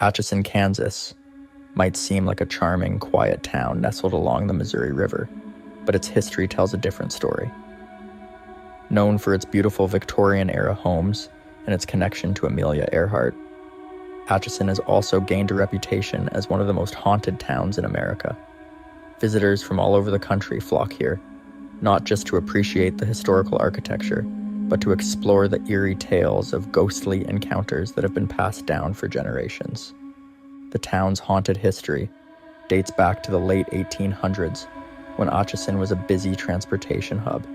Atchison, Kansas might seem like a charming, quiet town nestled along the Missouri River, but its history tells a different story. Known for its beautiful Victorian-era homes and its connection to Amelia Earhart, Atchison has also gained a reputation as one of the most haunted towns in America. Visitors from all over the country flock here, not just to appreciate the historical architecture, but to explore the eerie tales of ghostly encounters that have been passed down for generations. The town's haunted history dates back to the late 1800s, when Atchison was a busy transportation hub.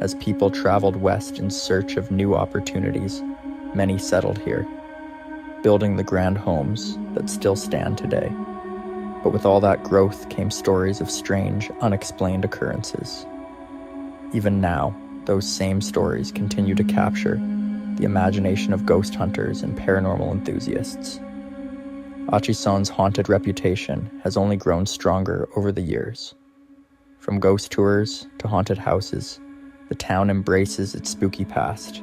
As people traveled west in search of new opportunities, many settled here, building the grand homes that still stand today. But with all that growth came stories of strange, unexplained occurrences. Even now, those same stories continue to capture the imagination of ghost hunters and paranormal enthusiasts. Atchison's haunted reputation has only grown stronger over the years. From ghost tours to haunted houses, the town embraces its spooky past,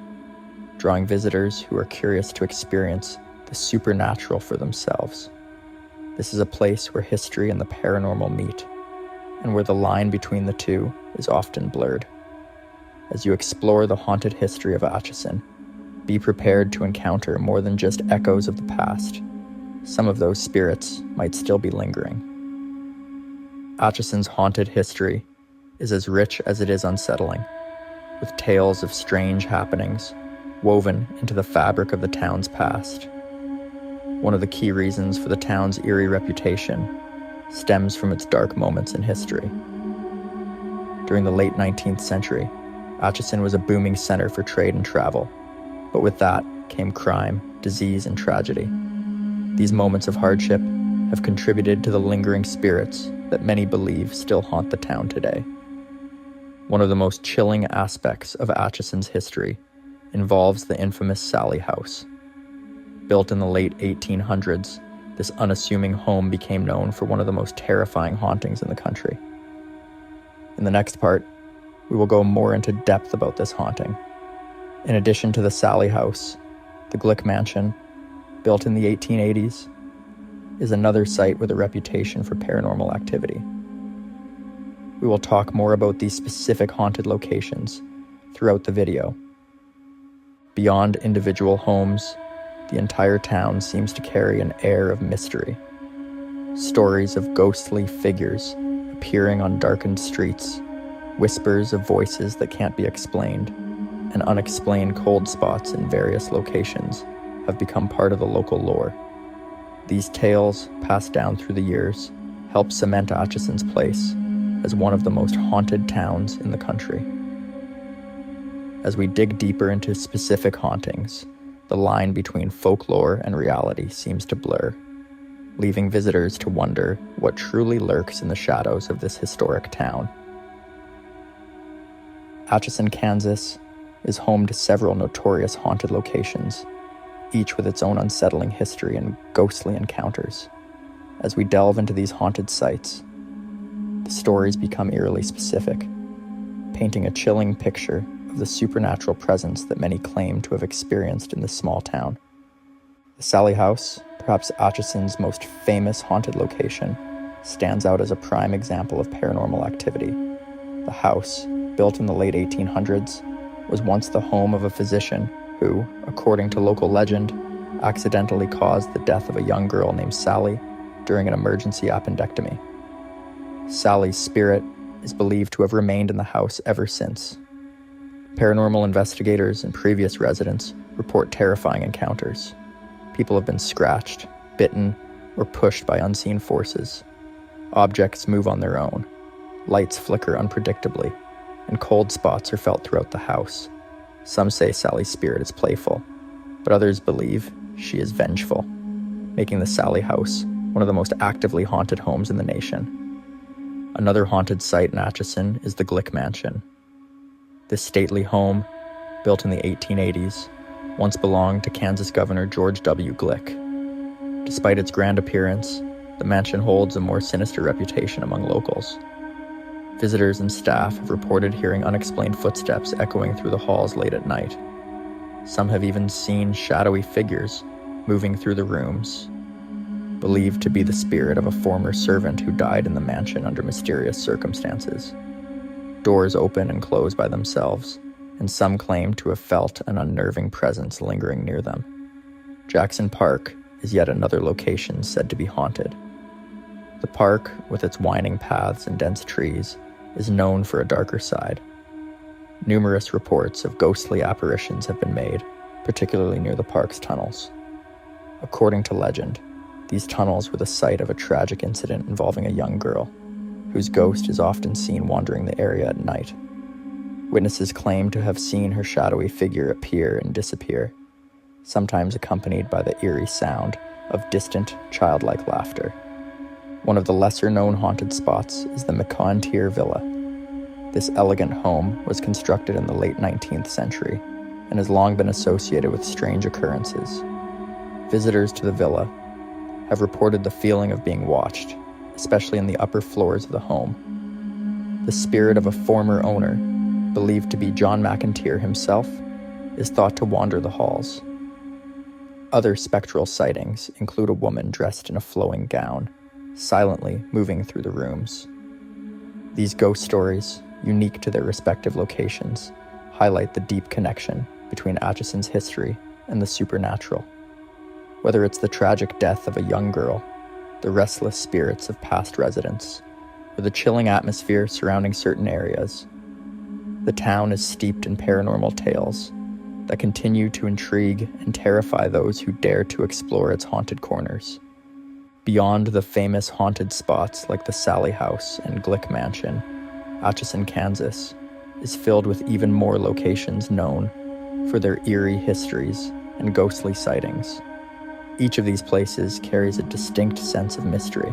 drawing visitors who are curious to experience the supernatural for themselves. This is a place where history and the paranormal meet, and where the line between the two is often blurred. As you explore the haunted history of Atchison, be prepared to encounter more than just echoes of the past. Some of those spirits might still be lingering. Atchison's haunted history is as rich as it is unsettling, with tales of strange happenings woven into the fabric of the town's past. One of the key reasons for the town's eerie reputation stems from its dark moments in history. During the late 19th century, Atchison was a booming center for trade and travel, but with that came crime, disease, and tragedy. These moments of hardship have contributed to the lingering spirits that many believe still haunt the town today. One of the most chilling aspects of Atchison's history involves the infamous Sally House. Built in the late 1800s, this unassuming home became known for one of the most terrifying hauntings in the country. In the next part, we will go more into depth about this haunting. In addition to the Sally House, the Glick Mansion, built in the 1880s, is another site with a reputation for paranormal activity. We will talk more about these specific haunted locations throughout the video. Beyond individual homes, the entire town seems to carry an air of mystery. Stories of ghostly figures appearing on darkened streets, whispers of voices that can't be explained, and unexplained cold spots in various locations have become part of the local lore. These tales, passed down through the years, help cement Atchison's place as one of the most haunted towns in the country. As we dig deeper into specific hauntings, the line between folklore and reality seems to blur, leaving visitors to wonder what truly lurks in the shadows of this historic town. Atchison, Kansas is home to several notorious haunted locations, each with its own unsettling history and ghostly encounters. As we delve into these haunted sites, the stories become eerily specific, painting a chilling picture of the supernatural presence that many claim to have experienced in this small town. The Sally House, perhaps Atchison's most famous haunted location, stands out as a prime example of paranormal activity. The house, built in the late 1800s, was once the home of a physician who, according to local legend, accidentally caused the death of a young girl named Sally during an emergency appendectomy. Sally's spirit is believed to have remained in the house ever since. Paranormal investigators and previous residents report terrifying encounters. People have been scratched, bitten, or pushed by unseen forces. Objects move on their own. Lights flicker unpredictably, and cold spots are felt throughout the house. Some say Sally's spirit is playful, but others believe she is vengeful, making the Sally House one of the most actively haunted homes in the nation. Another haunted site in Atchison is the Glick Mansion. This stately home, built in the 1880s, once belonged to Kansas Governor George W. Glick. Despite its grand appearance, the mansion holds a more sinister reputation among locals. Visitors and staff have reported hearing unexplained footsteps echoing through the halls late at night. Some have even seen shadowy figures moving through the rooms, believed to be the spirit of a former servant who died in the mansion under mysterious circumstances. Doors open and close by themselves, and some claim to have felt an unnerving presence lingering near them. Jackson Park is yet another location said to be haunted. The park, with its winding paths and dense trees, is known for a darker side. Numerous reports of ghostly apparitions have been made, particularly near the park's tunnels. According to legend, these tunnels were the site of a tragic incident involving a young girl, whose ghost is often seen wandering the area at night. Witnesses claim to have seen her shadowy figure appear and disappear, sometimes accompanied by the eerie sound of distant, childlike laughter. One of the lesser-known haunted spots is the McContier Villa. This elegant home was constructed in the late 19th century and has long been associated with strange occurrences. Visitors to the villa have reported the feeling of being watched, especially in the upper floors of the home. The spirit of a former owner, believed to be John McIntyre himself, is thought to wander the halls. Other spectral sightings include a woman dressed in a flowing gown, silently moving through the rooms. These ghost stories, unique to their respective locations, highlight the deep connection between Atchison's history and the supernatural. Whether it's the tragic death of a young girl, the restless spirits of past residents, or the chilling atmosphere surrounding certain areas, the town is steeped in paranormal tales that continue to intrigue and terrify those who dare to explore its haunted corners. Beyond the famous haunted spots like the Sally House and Glick Mansion, Atchison, Kansas, is filled with even more locations known for their eerie histories and ghostly sightings. Each of these places carries a distinct sense of mystery,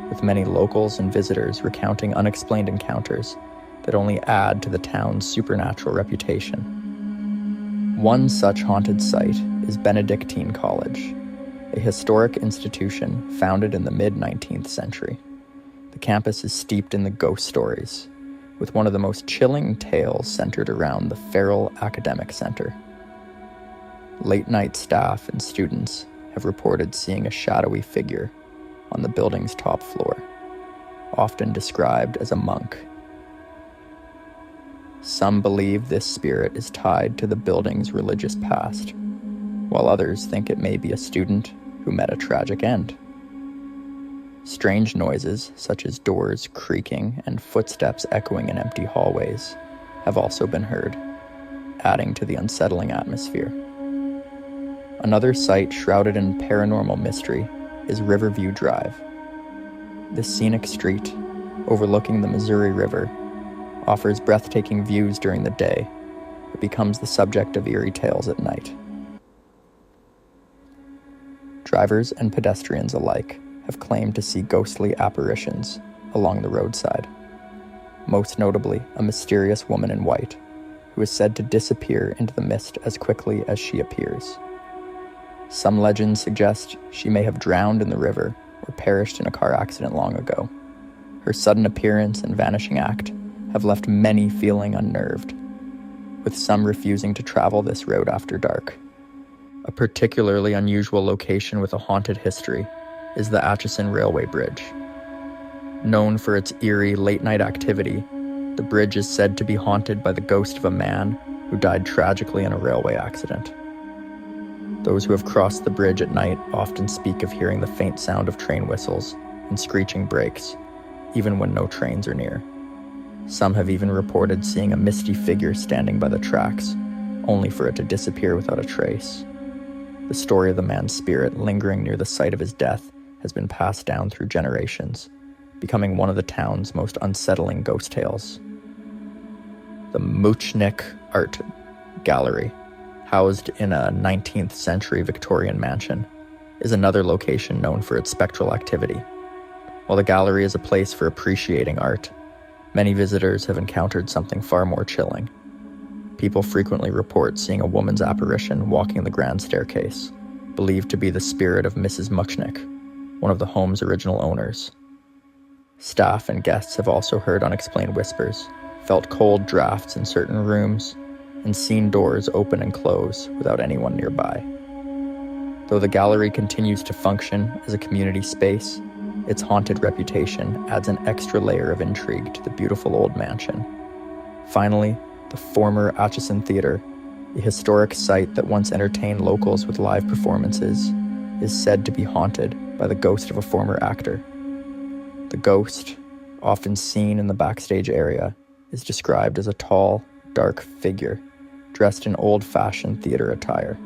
with many locals and visitors recounting unexplained encounters that only add to the town's supernatural reputation. One such haunted site is Benedictine College, a historic institution founded in the mid-19th century. The campus is steeped in the ghost stories, with one of the most chilling tales centered around the feral academic center. Late-night staff and students have reported seeing a shadowy figure on the building's top floor, often described as a monk. Some believe this spirit is tied to the building's religious past, while others think it may be a student who met a tragic end. Strange noises, such as doors creaking and footsteps echoing in empty hallways, have also been heard, adding to the unsettling atmosphere. Another site shrouded in paranormal mystery is Riverview Drive. This scenic street, overlooking the Missouri River, offers breathtaking views during the day, but becomes the subject of eerie tales at night. Drivers and pedestrians alike have claimed to see ghostly apparitions along the roadside, most notably a mysterious woman in white who is said to disappear into the mist as quickly as she appears. Some legends suggest she may have drowned in the river or perished in a car accident long ago. Her sudden appearance and vanishing act have left many feeling unnerved, with some refusing to travel this road after dark. A particularly unusual location with a haunted history is the Atchison Railway Bridge. Known for its eerie late-night activity, the bridge is said to be haunted by the ghost of a man who died tragically in a railway accident. Those who have crossed the bridge at night often speak of hearing the faint sound of train whistles and screeching brakes, even when no trains are near. Some have even reported seeing a misty figure standing by the tracks, only for it to disappear without a trace. The story of the man's spirit lingering near the site of his death has been passed down through generations, becoming one of the town's most unsettling ghost tales. The Muchnick Art Gallery, housed in a 19th century Victorian mansion, is another location known for its spectral activity. While the gallery is a place for appreciating art, many visitors have encountered something far more chilling. People frequently report seeing a woman's apparition walking the grand staircase, believed to be the spirit of Mrs. Muchnick, one of the home's original owners. Staff and guests have also heard unexplained whispers, felt cold drafts in certain rooms, and seen doors open and close without anyone nearby. Though the gallery continues to function as a community space, its haunted reputation adds an extra layer of intrigue to the beautiful old mansion. Finally, the former Atchison Theater, a historic site that once entertained locals with live performances, is said to be haunted by the ghost of a former actor. The ghost, often seen in the backstage area, is described as a tall, dark figure dressed in old-fashioned theater attire.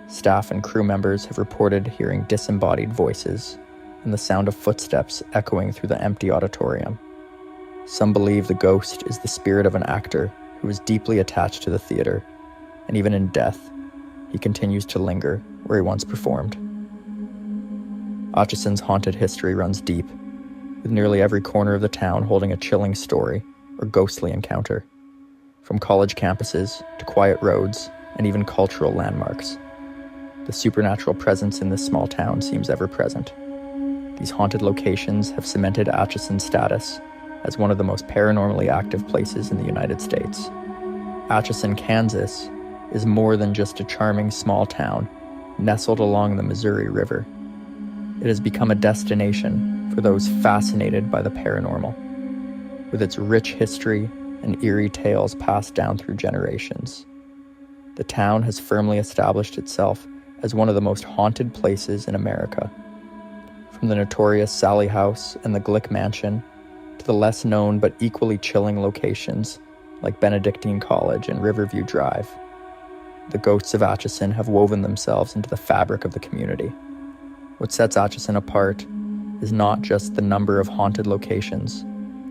Staff and crew members have reported hearing disembodied voices and the sound of footsteps echoing through the empty auditorium. Some believe the ghost is the spirit of an actor who is deeply attached to the theater, and even in death, he continues to linger where he once performed. Atchison's haunted history runs deep, with nearly every corner of the town holding a chilling story or ghostly encounter. From college campuses to quiet roads and even cultural landmarks, the supernatural presence in this small town seems ever present. These haunted locations have cemented Atchison's status as one of the most paranormally active places in the United States. Atchison, Kansas, is more than just a charming small town nestled along the Missouri River. It has become a destination for those fascinated by the paranormal, with its rich history and eerie tales passed down through generations. The town has firmly established itself as one of the most haunted places in America. From the notorious Sallie House and the Glick Mansion to the less known but equally chilling locations like Benedictine College and Riverview Drive, the ghosts of Atchison have woven themselves into the fabric of the community. What sets Atchison apart is not just the number of haunted locations,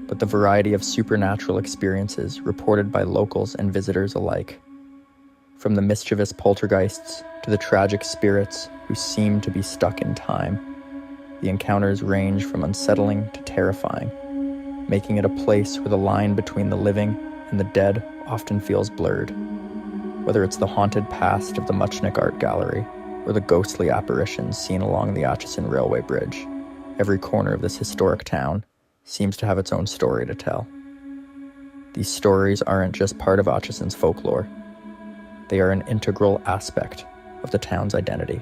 but the variety of supernatural experiences reported by locals and visitors alike. From the mischievous poltergeists to the tragic spirits who seem to be stuck in time, the encounters range from unsettling to terrifying, making it a place where the line between the living and the dead often feels blurred. Whether it's the haunted past of the Muchnick Art Gallery or the ghostly apparitions seen along the Atchison Railway Bridge, every corner of this historic town seems to have its own story to tell. These stories aren't just part of Atchison's folklore. They are an integral aspect of the town's identity.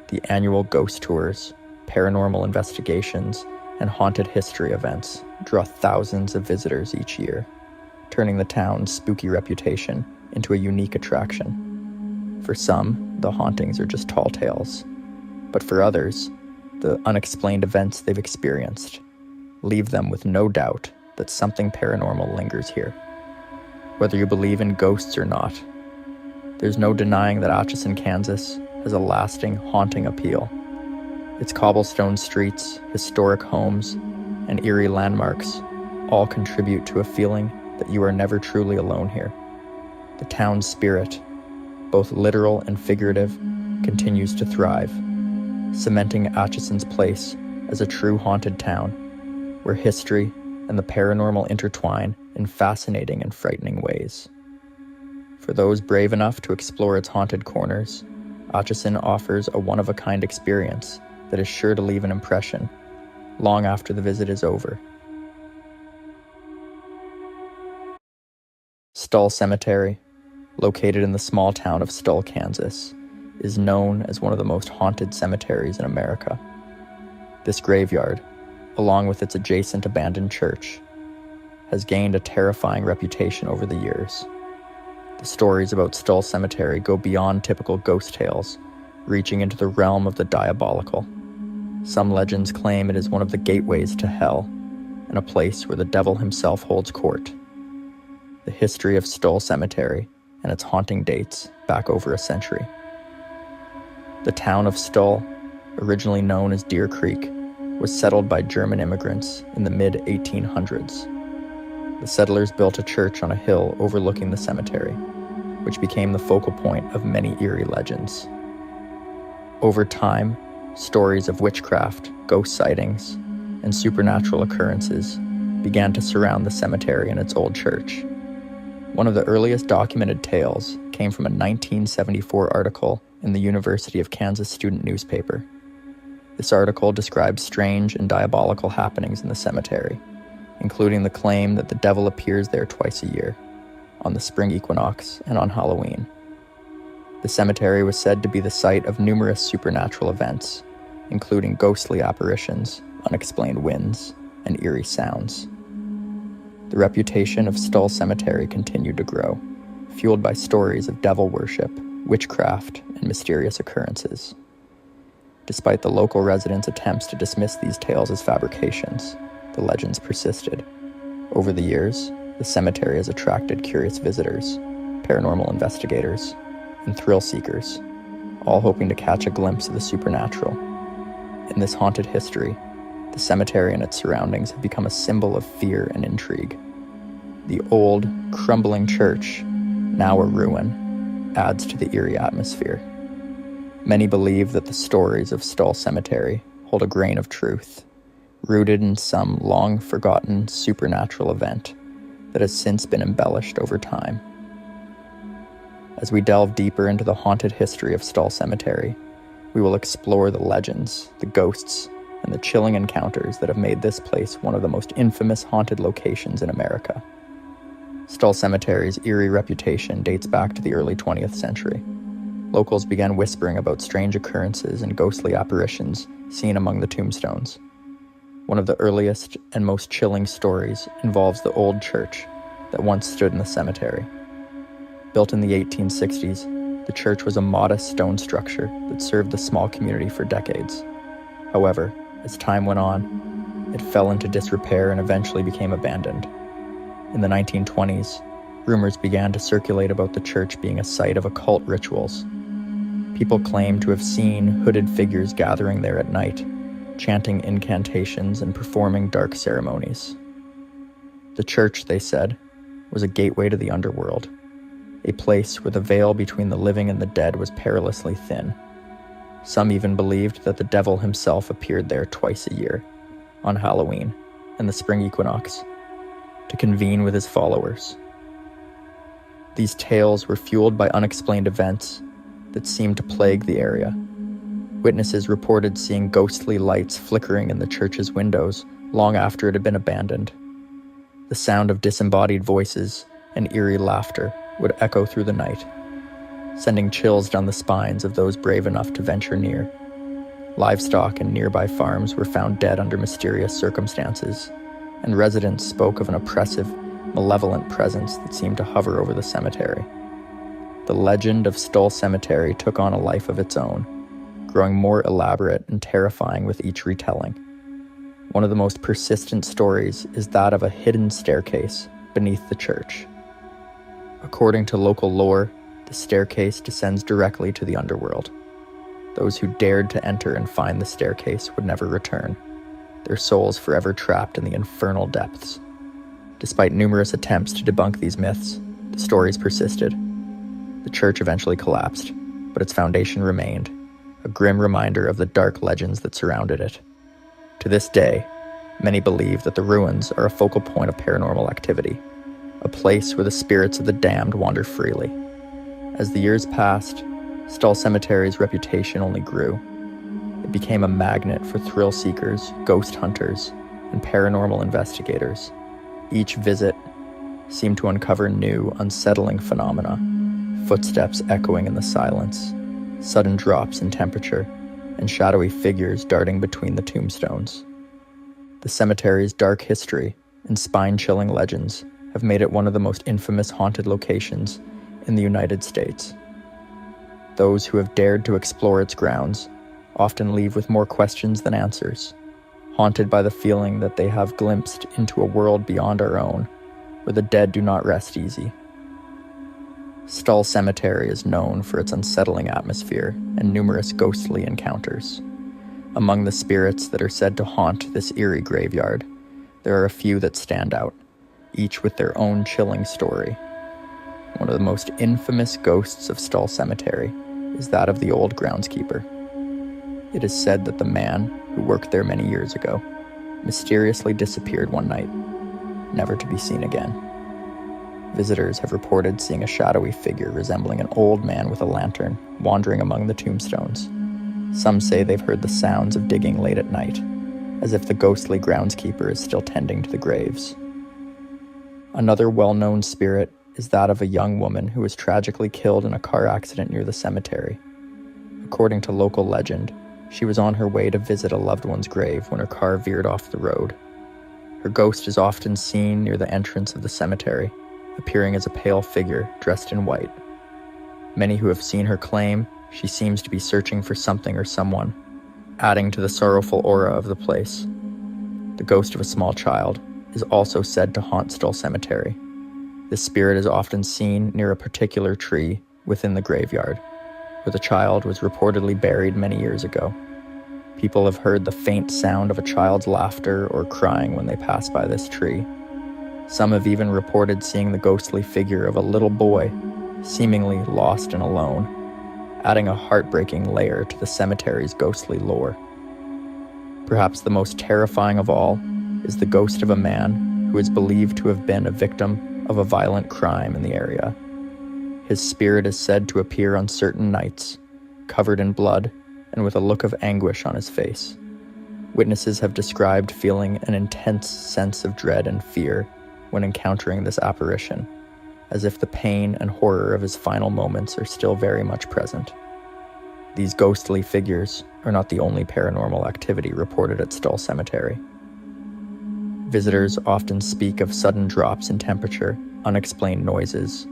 The annual ghost tours, paranormal investigations, and haunted history events draw thousands of visitors each year, turning the town's spooky reputation into a unique attraction. For some, the hauntings are just tall tales, but for others, the unexplained events they've experienced leave them with no doubt that something paranormal lingers here. Whether you believe in ghosts or not, there's no denying that Atchison, Kansas has a lasting, haunting appeal. Its cobblestone streets, historic homes, and eerie landmarks all contribute to a feeling that you are never truly alone here. The town's spirit, both literal and figurative, continues to thrive, cementing Atchison's place as a true haunted town, where history and the paranormal intertwine in fascinating and frightening ways. For those brave enough to explore its haunted corners, Atchison offers a one-of-a-kind experience that is sure to leave an impression long after the visit is over. Stull Cemetery, located in the small town of Stull, Kansas, is known as one of the most haunted cemeteries in America. This graveyard, along with its adjacent abandoned church, has gained a terrifying reputation over the years. The stories about Stull Cemetery go beyond typical ghost tales, reaching into the realm of the diabolical. Some legends claim it is one of the gateways to hell, and a place where the devil himself holds court. The history of Stull Cemetery and its haunting dates back over a century. The town of Stull, originally known as Deer Creek, was settled by German immigrants in the mid-1800s. The settlers built a church on a hill overlooking the cemetery, which became the focal point of many eerie legends. Over time, stories of witchcraft, ghost sightings, and supernatural occurrences began to surround the cemetery and its old church. One of the earliest documented tales came from a 1974 article in the University of Kansas student newspaper. This article describes strange and diabolical happenings in the cemetery, including the claim that the devil appears there twice a year, on the spring equinox and on Halloween. The cemetery was said to be the site of numerous supernatural events, including ghostly apparitions, unexplained winds, and eerie sounds. The reputation of Stull Cemetery continued to grow, fueled by stories of devil worship, witchcraft, and mysterious occurrences. Despite the local residents' attempts to dismiss these tales as fabrications, the legends persisted. Over the years, the cemetery has attracted curious visitors, paranormal investigators, and thrill seekers, all hoping to catch a glimpse of the supernatural. In this haunted history, the cemetery and its surroundings have become a symbol of fear and intrigue. The old, crumbling church, now a ruin, adds to the eerie atmosphere. Many believe that the stories of Stull Cemetery hold a grain of truth, rooted in some long-forgotten supernatural event that has since been embellished over time. As we delve deeper into the haunted history of Stull Cemetery, we will explore the legends, the ghosts, and the chilling encounters that have made this place one of the most infamous haunted locations in America. Stull Cemetery's eerie reputation dates back to the early 20th century. Locals began whispering about strange occurrences and ghostly apparitions seen among the tombstones. One of the earliest and most chilling stories involves the old church that once stood in the cemetery. Built in the 1860s, the church was a modest stone structure that served the small community for decades. However, as time went on, it fell into disrepair and eventually became abandoned. In the 1920s, rumors began to circulate about the church being a site of occult rituals. People claimed to have seen hooded figures gathering there at night, chanting incantations and performing dark ceremonies. The church, they said, was a gateway to the underworld, a place where the veil between the living and the dead was perilously thin. Some even believed that the devil himself appeared there twice a year, on Halloween and the spring equinox, to convene with his followers. These tales were fueled by unexplained events that seemed to plague the area. Witnesses reported seeing ghostly lights flickering in the church's windows long after it had been abandoned. The sound of disembodied voices and eerie laughter would echo through the night, sending chills down the spines of those brave enough to venture near. Livestock in nearby farms were found dead under mysterious circumstances, and residents spoke of an oppressive, malevolent presence that seemed to hover over the cemetery. The legend of Stull Cemetery took on a life of its own, growing more elaborate and terrifying with each retelling. One of the most persistent stories is that of a hidden staircase beneath the church. According to local lore, the staircase descends directly to the underworld. Those who dared to enter and find the staircase would never return, their souls forever trapped in the infernal depths. Despite numerous attempts to debunk these myths, the stories persisted. The church eventually collapsed, but its foundation remained, a grim reminder of the dark legends that surrounded it. To this day, many believe that the ruins are a focal point of paranormal activity, a place where the spirits of the damned wander freely. As the years passed, Stull Cemetery's reputation only grew. It became a magnet for thrill seekers, ghost hunters, and paranormal investigators. Each visit seemed to uncover new, unsettling phenomena, footsteps echoing in the silence, sudden drops in temperature, and shadowy figures darting between the tombstones. The cemetery's dark history and spine-chilling legends have made it one of the most infamous haunted locations in the United States. Those who have dared to explore its grounds often leave with more questions than answers, haunted by the feeling that they have glimpsed into a world beyond our own, where the dead do not rest easy. Stull Cemetery is known for its unsettling atmosphere and numerous ghostly encounters. Among the spirits that are said to haunt this eerie graveyard, there are a few that stand out, each with their own chilling story. One of the most infamous ghosts of Stull Cemetery is that of the old groundskeeper. It is said that the man who worked there many years ago mysteriously disappeared one night, never to be seen again. Visitors have reported seeing a shadowy figure resembling an old man with a lantern wandering among the tombstones. Some say they've heard the sounds of digging late at night, as if the ghostly groundskeeper is still tending to the graves. Another well-known spirit is that of a young woman who was tragically killed in a car accident near the cemetery. According to local legend, she was on her way to visit a loved one's grave when her car veered off the road. Her ghost is often seen near the entrance of the cemetery, appearing as a pale figure dressed in white. Many who have seen her claim she seems to be searching for something or someone, adding to the sorrowful aura of the place. The ghost of a small child is also said to haunt Stull Cemetery. This spirit is often seen near a particular tree within the graveyard, where the child was reportedly buried many years ago. People have heard the faint sound of a child's laughter or crying when they pass by this tree. Some have even reported seeing the ghostly figure of a little boy, seemingly lost and alone, adding a heartbreaking layer to the cemetery's ghostly lore. Perhaps the most terrifying of all is the ghost of a man who is believed to have been a victim of a violent crime in the area. His spirit is said to appear on certain nights, covered in blood and with a look of anguish on his face. Witnesses have described feeling an intense sense of dread and fear when encountering this apparition, as if the pain and horror of his final moments are still very much present. These ghostly figures are not the only paranormal activity reported at Stull Cemetery. Visitors often speak of sudden drops in temperature, unexplained noises,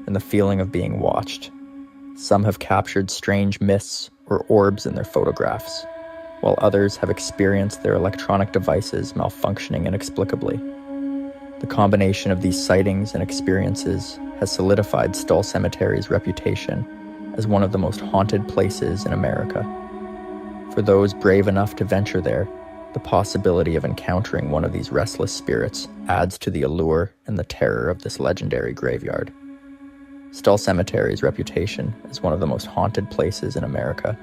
and the feeling of being watched. Some have captured strange mists or orbs in their photographs, while others have experienced their electronic devices malfunctioning inexplicably. The combination of these sightings and experiences has solidified Stull Cemetery's reputation as one of the most haunted places in America. For those brave enough to venture there, the possibility of encountering one of these restless spirits adds to the allure and the terror of this legendary graveyard. Stull Cemetery's reputation as one of the most haunted places in America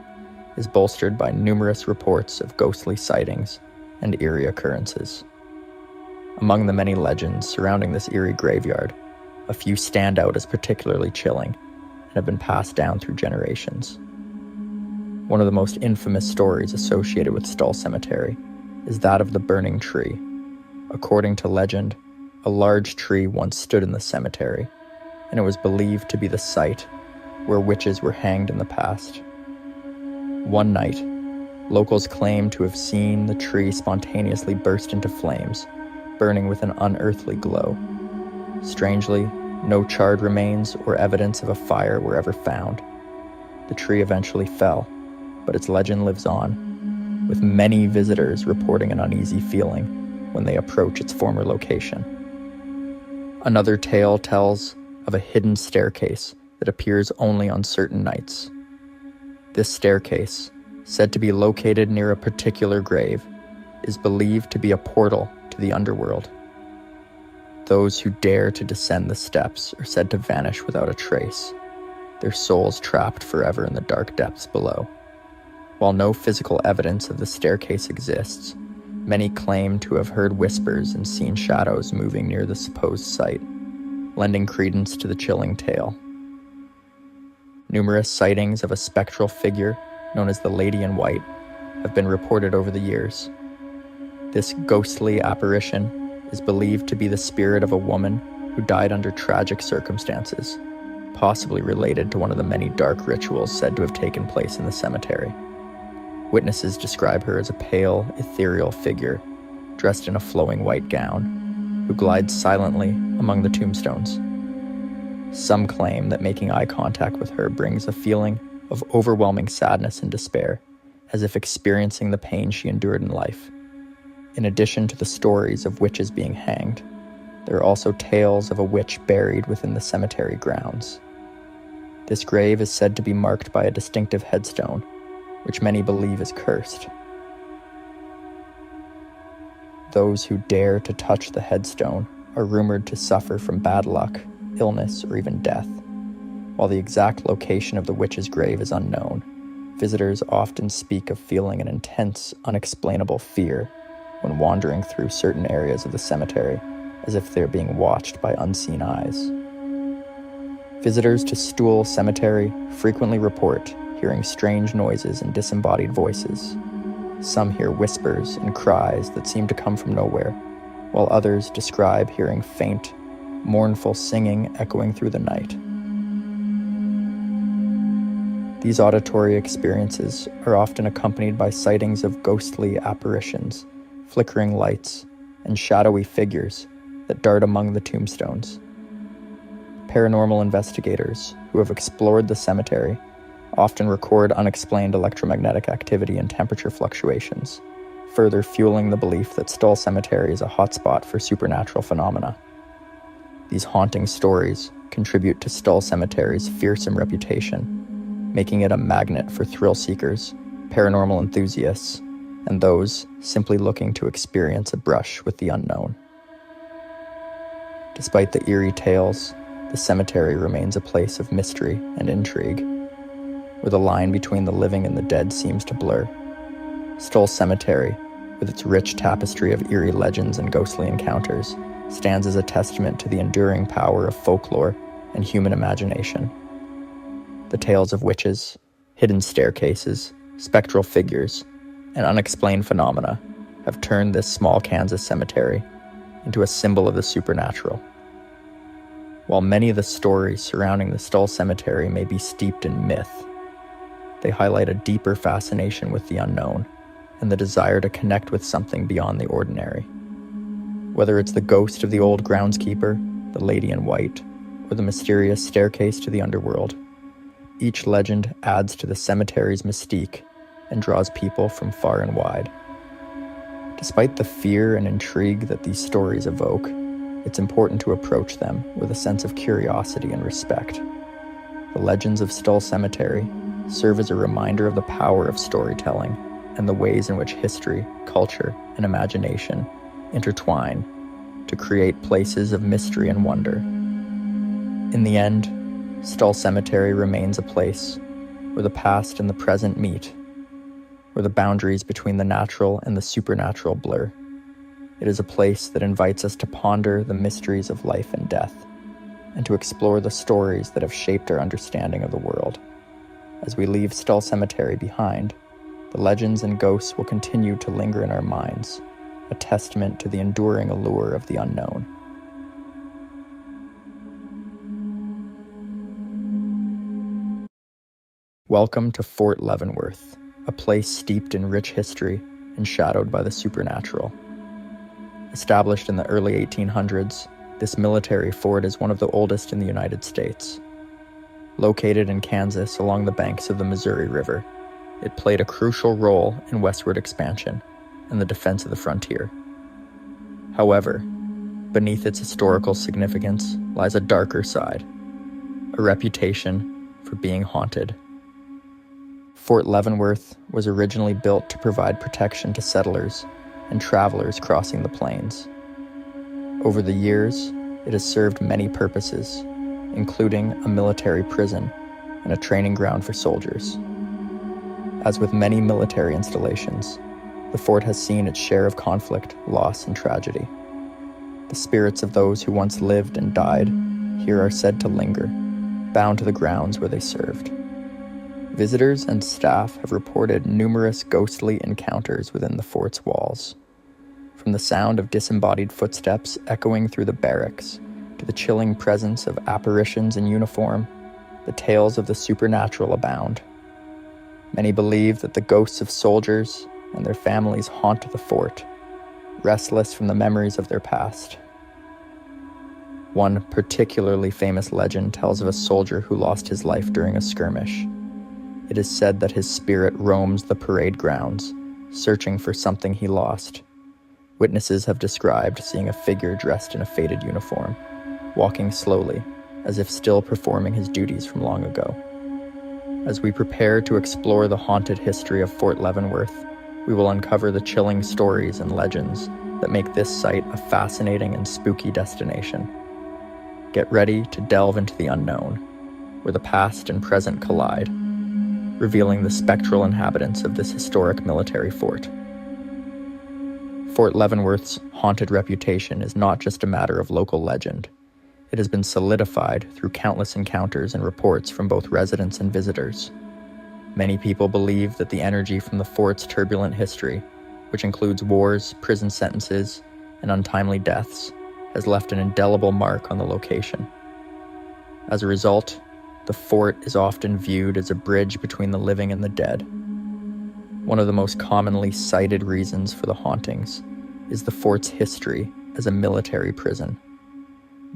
is bolstered by numerous reports of ghostly sightings and eerie occurrences. Among the many legends surrounding this eerie graveyard, a few stand out as particularly chilling and have been passed down through generations. One of the most infamous stories associated with Stull Cemetery is that of the burning tree. According to legend, a large tree once stood in the cemetery, and it was believed to be the site where witches were hanged in the past. One night, locals claim to have seen the tree spontaneously burst into flames, burning with an unearthly glow. Strangely, no charred remains or evidence of a fire were ever found. The tree eventually fell, but its legend lives on, with many visitors reporting an uneasy feeling when they approach its former location. Another tale tells of a hidden staircase that appears only on certain nights. This staircase, said to be located near a particular grave, is believed to be a portal to the underworld. Those who dare to descend the steps are said to vanish without a trace, their souls trapped forever in the dark depths below. While no physical evidence of the staircase exists, many claim to have heard whispers and seen shadows moving near the supposed site, lending credence to the chilling tale. Numerous sightings of a spectral figure known as the Lady in White have been reported over the years. This ghostly apparition is believed to be the spirit of a woman who died under tragic circumstances, possibly related to one of the many dark rituals said to have taken place in the cemetery. Witnesses describe her as a pale, ethereal figure, dressed in a flowing white gown, who glides silently among the tombstones. Some claim that making eye contact with her brings a feeling of overwhelming sadness and despair, as if experiencing the pain she endured in life. In addition to the stories of witches being hanged, there are also tales of a witch buried within the cemetery grounds. This grave is said to be marked by a distinctive headstone, which many believe is cursed. Those who dare to touch the headstone are rumored to suffer from bad luck, illness, or even death. While the exact location of the witch's grave is unknown, visitors often speak of feeling an intense, unexplainable fear when wandering through certain areas of the cemetery, as if they're being watched by unseen eyes. Visitors to Stull Cemetery frequently report hearing strange noises and disembodied voices. Some hear whispers and cries that seem to come from nowhere, while others describe hearing faint, mournful singing echoing through the night. These auditory experiences are often accompanied by sightings of ghostly apparitions, flickering lights, and shadowy figures that dart among the tombstones. Paranormal investigators who have explored the cemetery often record unexplained electromagnetic activity and temperature fluctuations, further fueling the belief that Stull Cemetery is a hotspot for supernatural phenomena. These haunting stories contribute to Stull Cemetery's fearsome reputation, making it a magnet for thrill seekers, paranormal enthusiasts, and those simply looking to experience a brush with the unknown. Despite the eerie tales, the cemetery remains a place of mystery and intrigue, where the line between the living and the dead seems to blur. Stull Cemetery, with its rich tapestry of eerie legends and ghostly encounters, stands as a testament to the enduring power of folklore and human imagination. The tales of witches, hidden staircases, spectral figures, and unexplained phenomena have turned this small Kansas cemetery into a symbol of the supernatural. While many of the stories surrounding the Stull Cemetery may be steeped in myth, they highlight a deeper fascination with the unknown and the desire to connect with something beyond the ordinary. Whether it's the ghost of the old groundskeeper, the lady in white, or the mysterious staircase to the underworld, each legend adds to the cemetery's mystique and draws people from far and wide. Despite the fear and intrigue that these stories evoke, it's important to approach them with a sense of curiosity and respect. The legends of Stull Cemetery serve as a reminder of the power of storytelling and the ways in which history, culture, and imagination intertwine to create places of mystery and wonder. In the end, Stull Cemetery remains a place where the past and the present meet, where the boundaries between the natural and the supernatural blur. It is a place that invites us to ponder the mysteries of life and death, and to explore the stories that have shaped our understanding of the world. As we leave Stull Cemetery behind, the legends and ghosts will continue to linger in our minds, a testament to the enduring allure of the unknown. Welcome to Fort Leavenworth, a place steeped in rich history and shadowed by the supernatural. Established in the early 1800s, this military fort is one of the oldest in the United States. Located in Kansas along the banks of the Missouri River, it played a crucial role in westward expansion and the defense of the frontier. However, beneath its historical significance lies a darker side, a reputation for being haunted. Fort Leavenworth was originally built to provide protection to settlers and travelers crossing the plains. Over the years, it has served many purposes, including a military prison and a training ground for soldiers. As with many military installations, the fort has seen its share of conflict, loss, and tragedy. The spirits of those who once lived and died here are said to linger, bound to the grounds where they served. Visitors and staff have reported numerous ghostly encounters within the fort's walls. From the sound of disembodied footsteps echoing through the barracks, to the chilling presence of apparitions in uniform, the tales of the supernatural abound. Many believe that the ghosts of soldiers and their families haunt the fort, restless from the memories of their past. One particularly famous legend tells of a soldier who lost his life during a skirmish. It is said that his spirit roams the parade grounds, searching for something he lost. Witnesses have described seeing a figure dressed in a faded uniform, walking slowly, as if still performing his duties from long ago. As we prepare to explore the haunted history of Fort Leavenworth, we will uncover the chilling stories and legends that make this site a fascinating and spooky destination. Get ready to delve into the unknown, where the past and present collide, revealing the spectral inhabitants of this historic military fort. Fort Leavenworth's haunted reputation is not just a matter of local legend. It has been solidified through countless encounters and reports from both residents and visitors. Many people believe that the energy from the fort's turbulent history, which includes wars, prison sentences, and untimely deaths, has left an indelible mark on the location. As a result, the fort is often viewed as a bridge between the living and the dead. One of the most commonly cited reasons for the hauntings is the fort's history as a military prison.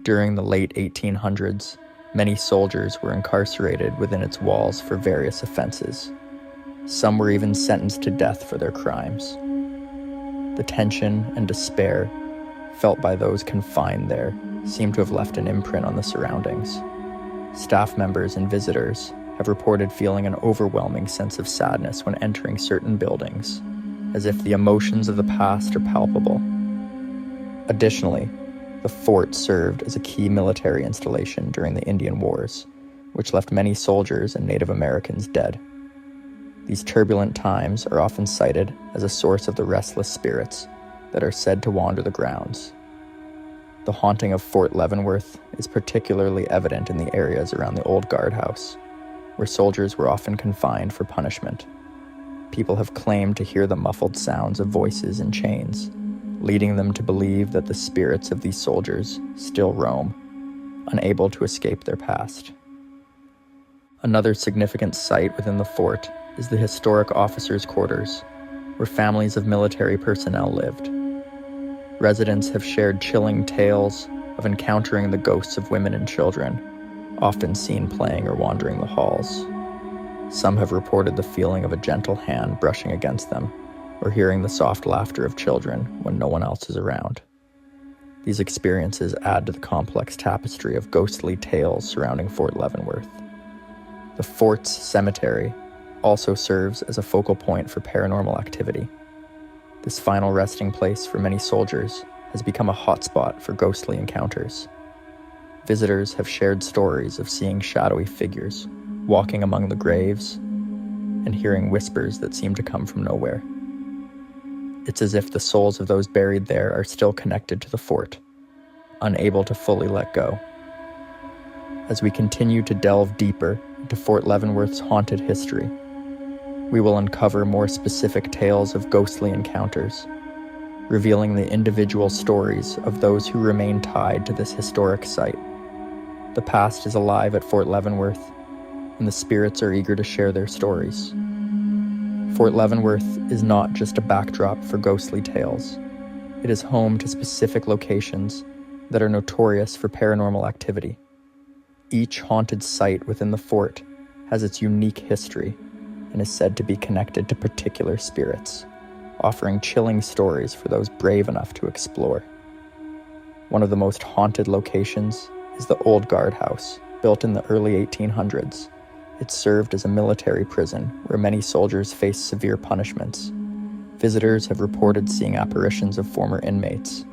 During the late 1800s, many soldiers were incarcerated within its walls for various offenses. Some were even sentenced to death for their crimes. The tension and despair felt by those confined there seem to have left an imprint on the surroundings. Staff members and visitors have reported feeling an overwhelming sense of sadness when entering certain buildings, as if the emotions of the past are palpable. Additionally, the fort served as a key military installation during the Indian Wars, which left many soldiers and Native Americans dead. These turbulent times are often cited as a source of the restless spirits that are said to wander the grounds. The haunting of Fort Leavenworth is particularly evident in the areas around the old guardhouse, where soldiers were often confined for punishment. People have claimed to hear the muffled sounds of voices in chains, leading them to believe that the spirits of these soldiers still roam, unable to escape their past. Another significant site within the fort is the historic officers' quarters, where families of military personnel lived. Residents have shared chilling tales of encountering the ghosts of women and children, often seen playing or wandering the halls. Some have reported the feeling of a gentle hand brushing against them, or hearing the soft laughter of children when no one else is around. These experiences add to the complex tapestry of ghostly tales surrounding Fort Leavenworth. The fort's cemetery also serves as a focal point for paranormal activity. This final resting place for many soldiers has become a hotspot for ghostly encounters. Visitors have shared stories of seeing shadowy figures walking among the graves and hearing whispers that seem to come from nowhere. It's as if the souls of those buried there are still connected to the fort, unable to fully let go. As we continue to delve deeper into Fort Leavenworth's haunted history, we will uncover more specific tales of ghostly encounters, revealing the individual stories of those who remain tied to this historic site. The past is alive at Fort Leavenworth, and the spirits are eager to share their stories. Fort Leavenworth is not just a backdrop for ghostly tales. It is home to specific locations that are notorious for paranormal activity. Each haunted site within the fort has its unique history and is said to be connected to particular spirits, offering chilling stories for those brave enough to explore. One of the most haunted locations is the old guardhouse, built in the early 1800s. It served as a military prison where many soldiers faced severe punishments. Visitors have reported seeing apparitions of former inmates,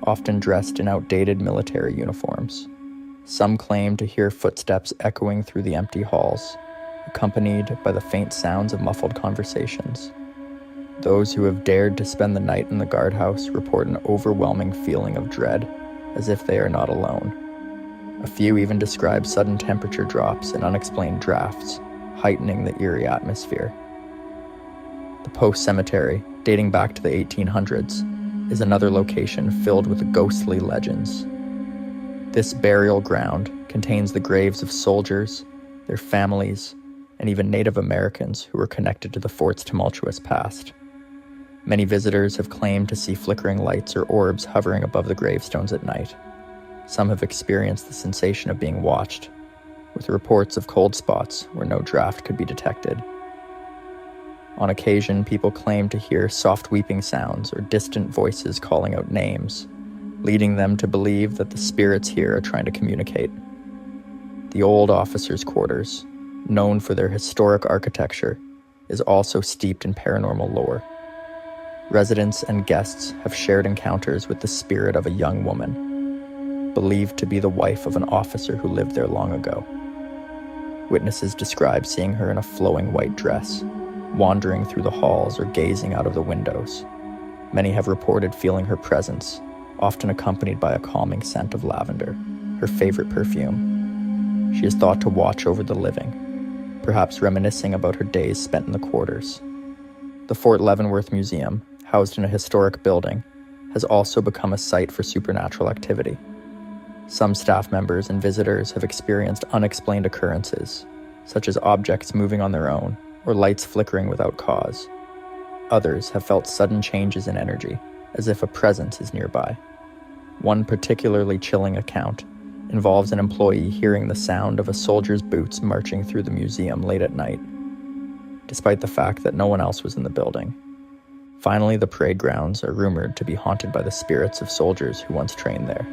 often dressed in outdated military uniforms. Some claim to hear footsteps echoing through the empty halls, accompanied by the faint sounds of muffled conversations. Those who have dared to spend the night in the guardhouse report an overwhelming feeling of dread, as if they are not alone. A few even describe sudden temperature drops and unexplained drafts, heightening the eerie atmosphere. The Post Cemetery, dating back to the 1800s, is another location filled with ghostly legends. This burial ground contains the graves of soldiers, their families, and even Native Americans who were connected to the fort's tumultuous past. Many visitors have claimed to see flickering lights or orbs hovering above the gravestones at night. Some have experienced the sensation of being watched, with reports of cold spots where no draft could be detected. On occasion, people claim to hear soft weeping sounds or distant voices calling out names, leading them to believe that the spirits here are trying to communicate. The old officers' quarters, known for their historic architecture, is also steeped in paranormal lore. Residents and guests have shared encounters with the spirit of a young woman, believed to be the wife of an officer who lived there long ago. Witnesses describe seeing her in a flowing white dress, wandering through the halls or gazing out of the windows. Many have reported feeling her presence, often accompanied by a calming scent of lavender, her favorite perfume. She is thought to watch over the living, perhaps reminiscing about her days spent in the quarters. The Fort Leavenworth Museum, housed in a historic building, has also become a site for supernatural activity. Some staff members and visitors have experienced unexplained occurrences, such as objects moving on their own or lights flickering without cause. Others have felt sudden changes in energy, as if a presence is nearby. One particularly chilling account involves an employee hearing the sound of a soldier's boots marching through the museum late at night, despite the fact that no one else was in the building. Finally, the parade grounds are rumored to be haunted by the spirits of soldiers who once trained there.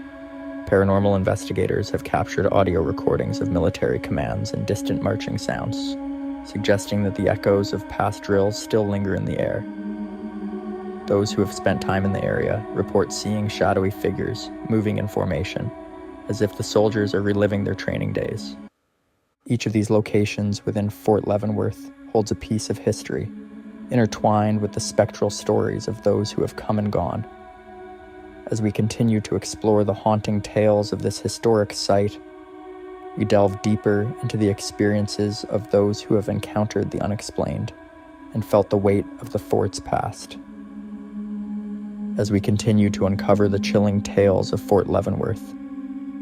Paranormal investigators have captured audio recordings of military commands and distant marching sounds, suggesting that the echoes of past drills still linger in the air. Those who have spent time in the area report seeing shadowy figures moving in formation, as if the soldiers are reliving their training days. Each of these locations within Fort Leavenworth holds a piece of history, intertwined with the spectral stories of those who have come and gone. As we continue to explore the haunting tales of this historic site, we delve deeper into the experiences of those who have encountered the unexplained and felt the weight of the fort's past. As we continue to uncover the chilling tales of Fort Leavenworth,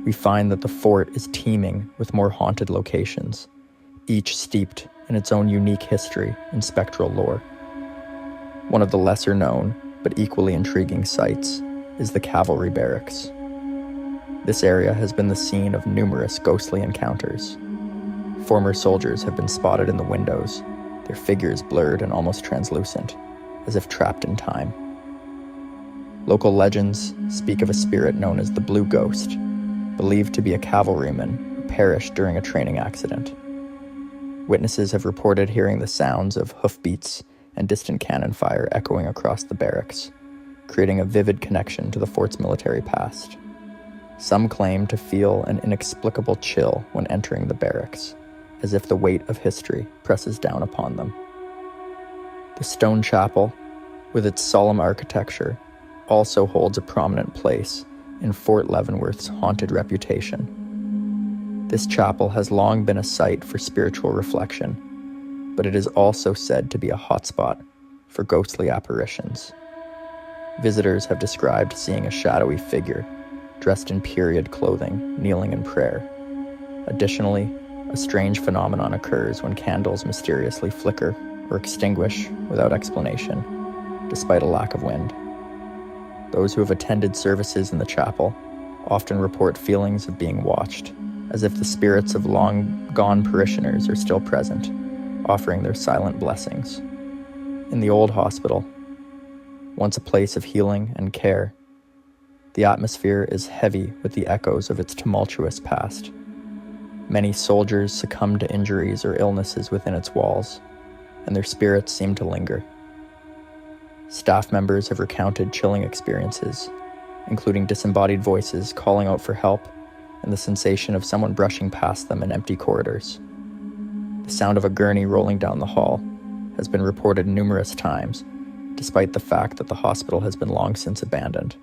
we find that the fort is teeming with more haunted locations, each steeped in its own unique history and spectral lore. One of the lesser known, but equally intriguing sites is the Cavalry Barracks. This area has been the scene of numerous ghostly encounters. Former soldiers have been spotted in the windows, their figures blurred and almost translucent, as if trapped in time. Local legends speak of a spirit known as the Blue Ghost, believed to be a cavalryman who perished during a training accident. Witnesses have reported hearing the sounds of hoofbeats and distant cannon fire echoing across the barracks, creating a vivid connection to the fort's military past. Some claim to feel an inexplicable chill when entering the barracks, as if the weight of history presses down upon them. The stone chapel, with its solemn architecture, also holds a prominent place in Fort Leavenworth's haunted reputation. This chapel has long been a site for spiritual reflection, but it is also said to be a hotspot for ghostly apparitions. Visitors have described seeing a shadowy figure dressed in period clothing, kneeling in prayer. Additionally, a strange phenomenon occurs when candles mysteriously flicker or extinguish without explanation, despite a lack of wind. Those who have attended services in the chapel often report feelings of being watched, as if the spirits of long-gone parishioners are still present, offering their silent blessings. In the old hospital, once a place of healing and care, the atmosphere is heavy with the echoes of its tumultuous past. Many soldiers succumb to injuries or illnesses within its walls, and their spirits seem to linger. Staff members have recounted chilling experiences, including disembodied voices calling out for help and the sensation of someone brushing past them in empty corridors. The sound of a gurney rolling down the hall has been reported numerous times, despite the fact that the hospital has been long since abandoned.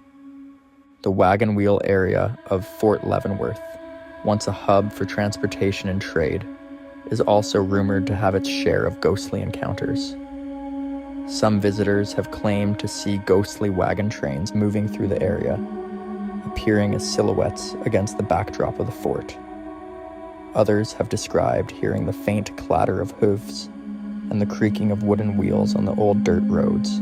The wagon wheel area of Fort Leavenworth, once a hub for transportation and trade, is also rumored to have its share of ghostly encounters. Some visitors have claimed to see ghostly wagon trains moving through the area, appearing as silhouettes against the backdrop of the fort. Others have described hearing the faint clatter of hooves and the creaking of wooden wheels on the old dirt roads.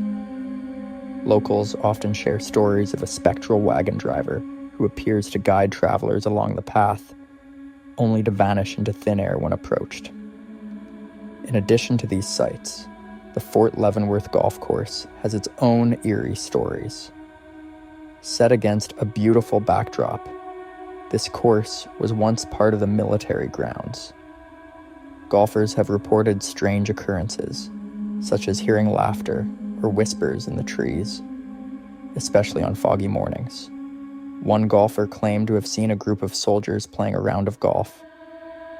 Locals often share stories of a spectral wagon driver who appears to guide travelers along the path, only to vanish into thin air when approached. In addition to these sites, the Fort Leavenworth golf course has its own eerie stories. Set against a beautiful backdrop, this course was once part of the military grounds. Golfers have reported strange occurrences, such as hearing laughter or whispers in the trees, especially on foggy mornings. One golfer claimed to have seen a group of soldiers playing a round of golf,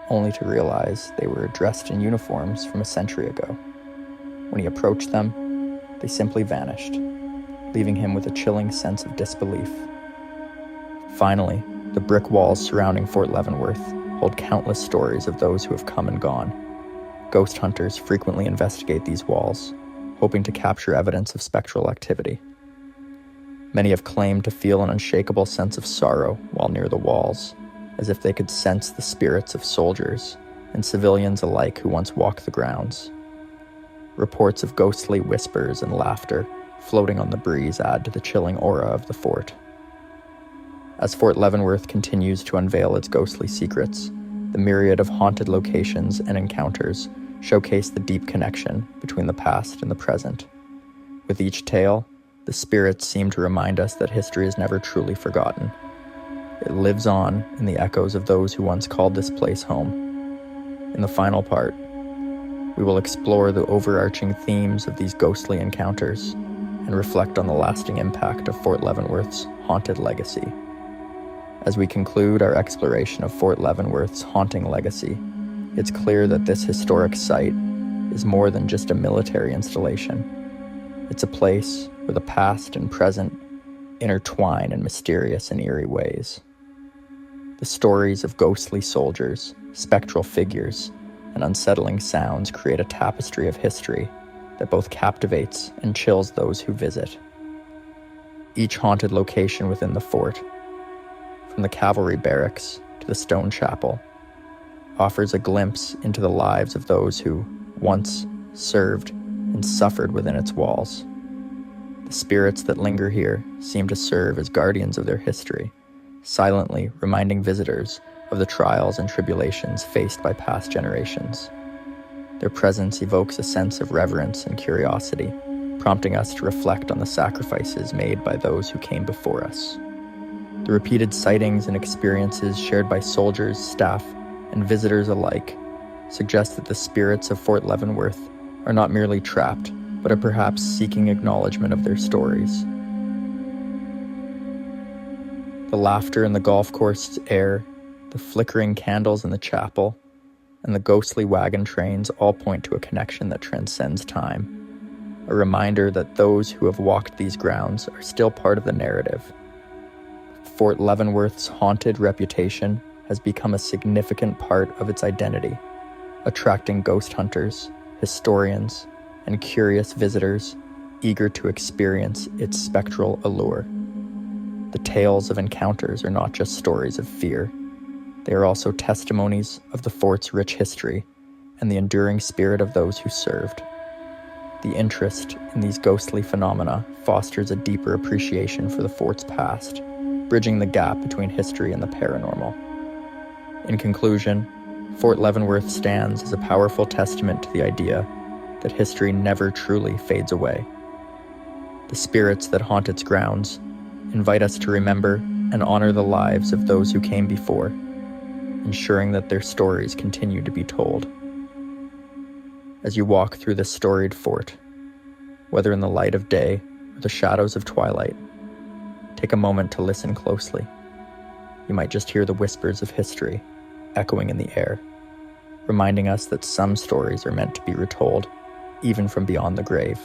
only to realize they were dressed in uniforms from a century ago. When he approached them, they simply vanished, leaving him with a chilling sense of disbelief. Finally, the brick walls surrounding Fort Leavenworth hold countless stories of those who have come and gone. Ghost hunters frequently investigate these walls, hoping to capture evidence of spectral activity. Many have claimed to feel an unshakable sense of sorrow while near the walls, as if they could sense the spirits of soldiers and civilians alike who once walked the grounds. Reports of ghostly whispers and laughter floating on the breeze add to the chilling aura of the fort. As Fort Leavenworth continues to unveil its ghostly secrets, the myriad of haunted locations and encounters showcase the deep connection between the past and the present. With each tale, the spirits seem to remind us that history is never truly forgotten. It lives on in the echoes of those who once called this place home. In the final part, we will explore the overarching themes of these ghostly encounters and reflect on the lasting impact of Fort Leavenworth's haunted legacy. As we conclude our exploration of Fort Leavenworth's haunting legacy, it's clear that this historic site is more than just a military installation. It's a place where the past and present intertwine in mysterious and eerie ways. The stories of ghostly soldiers, spectral figures, and unsettling sounds create a tapestry of history that both captivates and chills those who visit. Each haunted location within the fort, from the cavalry barracks to the stone chapel, offers a glimpse into the lives of those who once served and suffered within its walls. The spirits that linger here seem to serve as guardians of their history, silently reminding visitors of the trials and tribulations faced by past generations. Their presence evokes a sense of reverence and curiosity, prompting us to reflect on the sacrifices made by those who came before us. The repeated sightings and experiences shared by soldiers, staff, and visitors alike suggest that the spirits of Fort Leavenworth are not merely trapped, but are perhaps seeking acknowledgement of their stories. The laughter in the golf course air, the flickering candles in the chapel, and the ghostly wagon trains all point to a connection that transcends time, a reminder that those who have walked these grounds are still part of the narrative. Fort Leavenworth's haunted reputation has become a significant part of its identity, attracting ghost hunters, historians, and curious visitors eager to experience its spectral allure. The tales of encounters are not just stories of fear. They are also testimonies of the fort's rich history and the enduring spirit of those who served. The interest in these ghostly phenomena fosters a deeper appreciation for the fort's past, bridging the gap between history and the paranormal. In conclusion, Fort Leavenworth stands as a powerful testament to the idea that history never truly fades away. The spirits that haunt its grounds invite us to remember and honor the lives of those who came before, ensuring that their stories continue to be told. As you walk through this storied fort, whether in the light of day or the shadows of twilight, take a moment to listen closely. You might just hear the whispers of history echoing in the air, reminding us that some stories are meant to be retold, even from beyond the grave.